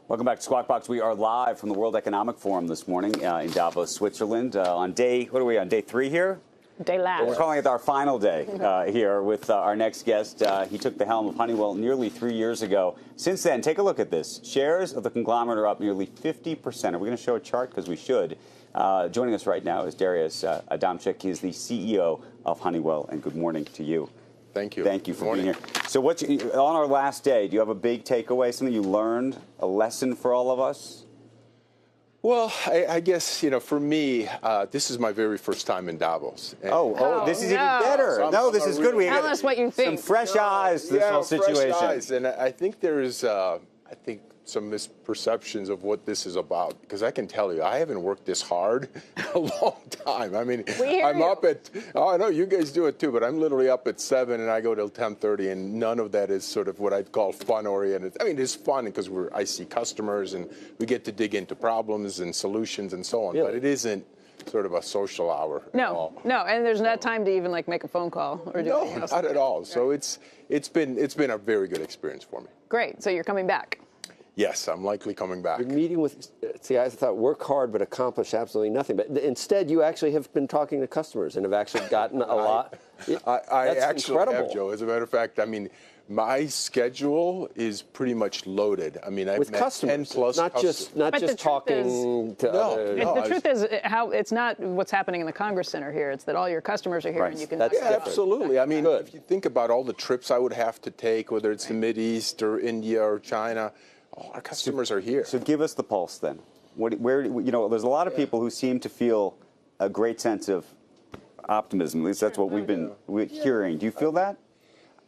Welcome back to Squawk Box. We are live from the World Economic Forum this morning in Davos, Switzerland. On day, what are we on, day 3 here? Day last. We're calling it our final day here with our next guest. He took the helm of Honeywell nearly 3 years ago. Since then, take a look at this. Shares of the conglomerate are up nearly 50%. Are we going to show a chart? Because we should. Joining us right now is Darius Adamczyk. He is the CEO of Honeywell. And good morning to you. Thank you. Thank you for being here. So on our last day, do you have a big takeaway, something you learned, a lesson for all of us? Well, I guess, for me, this is my very first time in Davos. This is even better. So this is good. We Tell us what you think. Some fresh eyes to this whole situation. Fresh eyes. And I think there's, some misperceptions of what this is about. Because I can tell you, I haven't worked this hard in a long time. I mean, I'm up at, I know you guys do it too, but I'm literally up at 7 and I go till 10:30, and none of that is sort of what I'd call fun-oriented. I mean, it's fun because I see customers and we get to dig into problems and solutions and so on, but it isn't sort of a social hour. No, and there's not time to even make a phone call or do anything else. Not at all. So it's been a very good experience for me. Great. So you're coming back. Yes, I'm likely coming back. You're meeting with, I thought work hard but accomplish absolutely nothing. But instead, you actually have been talking to customers and have actually gotten a lot. I actually incredible. have, Joe. As a matter of fact, my schedule is pretty much loaded. I've with met customers, 10 plus not just talking to others. The truth is, it's not what's happening in the Congress Center here. It's that all your customers are here and you can. Absolutely. I mean, if you think about all the trips I would have to take, whether it's the Mideast or India or China, our customers are here. So give us the pulse then. There's a lot of people who seem to feel a great sense of optimism. At least that's what we've been hearing. Do you feel that?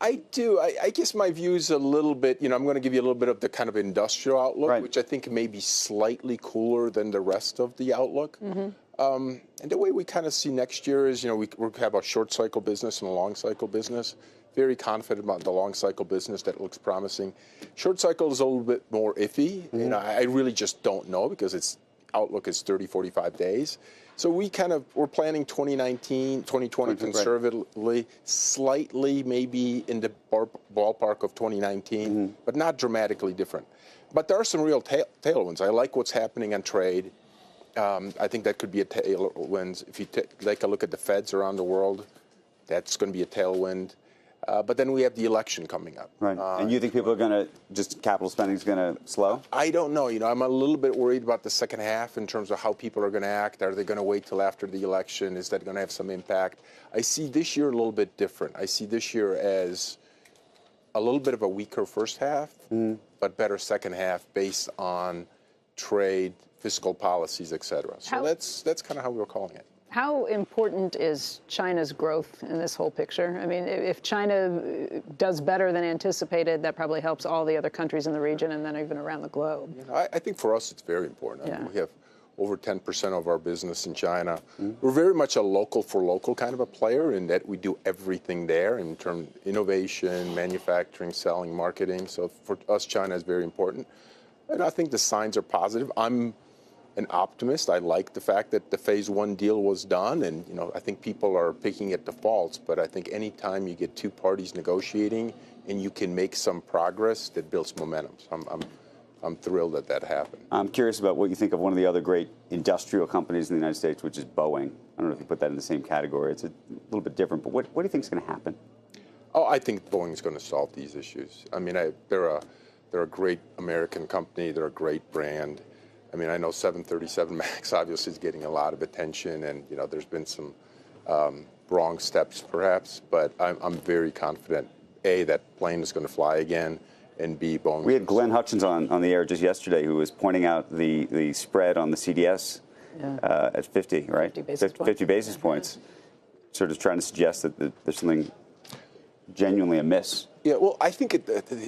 I do. I guess my view is a little bit, I'm going to give you a little bit of the kind of industrial outlook, which I think may be slightly cooler than the rest of the outlook. And the way we kind of see next year is, we have a short cycle business and a long cycle business. Very confident about the long cycle business. That looks promising. Short cycle is a little bit more iffy. I really just don't know because its outlook is 30, 45 days. So we're planning 2020 conservatively, slightly maybe in the ballpark of 2019, but not dramatically different. But there are some real tailwinds. I like what's happening on trade. I think that could be a tailwind. If you take a look at the Feds around the world, that's going to be a tailwind. But then we have the election coming up. Right. And you think people are capital spending is going to slow? I don't know. I'm a little bit worried about the second half in terms of how people are going to act. Are they going to wait till after the election? Is that going to have some impact? I see this year a little bit different. I see this year as a little bit of a weaker first half, but better second half based on trade, fiscal policies, et cetera. So that's kind of how we're calling it. How important is China's growth in this whole picture? I mean, if China does better than anticipated, that probably helps all the other countries in the region and then even around the globe. I think for us it's very important. I mean, we have over 10% of our business in China. We're very much a local for local kind of a player in that we do everything there in terms of innovation, manufacturing, selling, marketing. So for us, China is very important. And I think the signs are positive. I'm an optimist. I like the fact that the phase 1 deal was done, and I think people are picking at the faults. But I think any time you get two parties negotiating and you can make some progress, that builds momentum. So I'm thrilled that happened. I'm curious about what you think of one of the other great industrial companies in the United States, which is Boeing. I don't know if you put that in the same category. It's a little bit different. But what do you think is going to happen? Oh, I think Boeing is going to solve these issues. I mean, they're a great American company. They're a great brand. I mean, I know 737 MAX obviously is getting a lot of attention, and there's been some wrong steps perhaps, but I'm very confident, A, that plane is going to fly again, and B, Boeing. We had Glenn Hutchins on the air just yesterday, who was pointing out the spread on the CDS at 50, right? 50 basis points, sort of trying to suggest that there's something genuinely amiss. Yeah, well, I think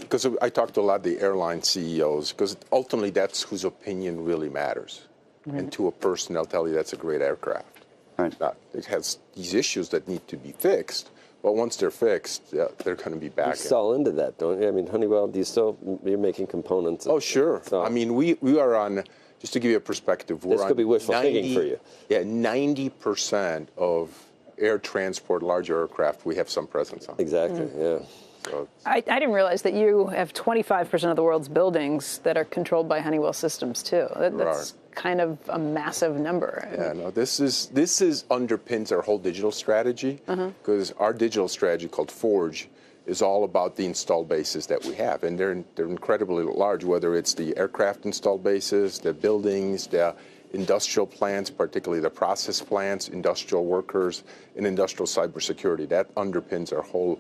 because I talked to a lot of the airline CEOs, because ultimately that's whose opinion really matters. And to a person, they'll tell you that's a great aircraft. Right. It has these issues that need to be fixed, but once they're fixed, they're going to be back. You sell into that, don't you? I mean, Honeywell, you're making components. Oh, sure. So. I mean, we are on, just to give you a perspective, this could be wishful thinking for you. Yeah, 90% of air transport, large aircraft, we have some presence on. Exactly, yeah. So I didn't realize that you have 25% of the world's buildings that are controlled by Honeywell systems too. That's kind of a massive number. yeah, no, this is underpins our whole digital strategy, because our digital strategy called Forge is all about the installed bases that we have, and they're incredibly large. Whether it's the aircraft installed bases, the buildings, the industrial plants, particularly the process plants, industrial workers, and industrial cybersecurity. That underpins our whole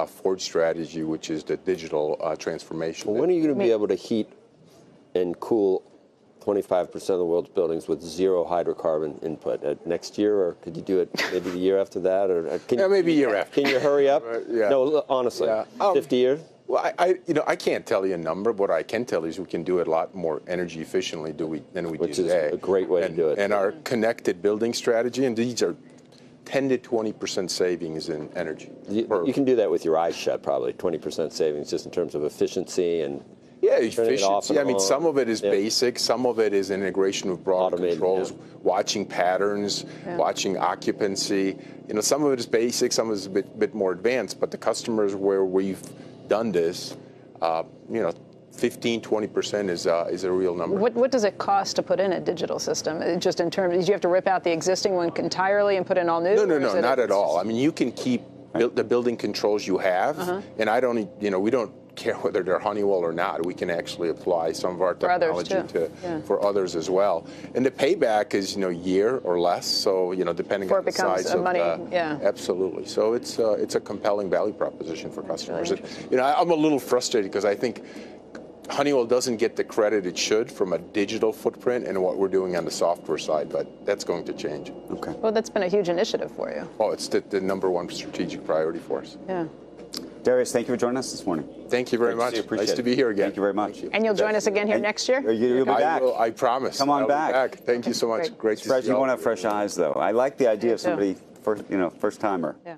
Forge strategy, which is the digital transformation. Well, when are you going to be able to heat and cool 25% of the world's buildings with zero hydrocarbon input? Next year, or could you do it maybe the year after that? Or maybe a year after. Can you hurry up? Yeah. No, honestly, 50 years? Well, I can't tell you a number, but what I can tell you is we can do it a lot more energy efficiently than we do today. Which is a great way to do it. And our connected building strategy, and these are 10 to 20% savings in energy. You can do that with your eyes shut, probably 20% savings, just in terms of efficiency and efficiency. I mean, some of it is basic, some of it is integration with broad controls, watching patterns, watching occupancy. You know, some of it is basic, some of it is a bit more advanced. But the customers where we've done this, 15-20% is a real number. What does it cost to put in a digital system? Just in terms, do you have to rip out the existing one entirely and put in all new? No, not at all. I mean, you can keep the building controls you have, and we don't care whether they're Honeywell or not. We can actually apply some of our technology for others as well. And the payback is year or less. So depending on the size of absolutely. So it's a compelling value proposition for customers. Really I'm a little frustrated because I think Honeywell doesn't get the credit it should from a digital footprint and what we're doing on the software side, but that's going to change. Okay. Well, that's been a huge initiative for you. Oh, it's the #1 strategic priority for us. Yeah. Darius, thank you for joining us this morning. Thank you very much. Nice to be here again. Thank you very much. And you'll join us again here next year? You'll be back. I promise. Come on back. Thank you so much. Great to see you. You won't have fresh eyes, though. I like the idea of somebody, first timer. Yeah.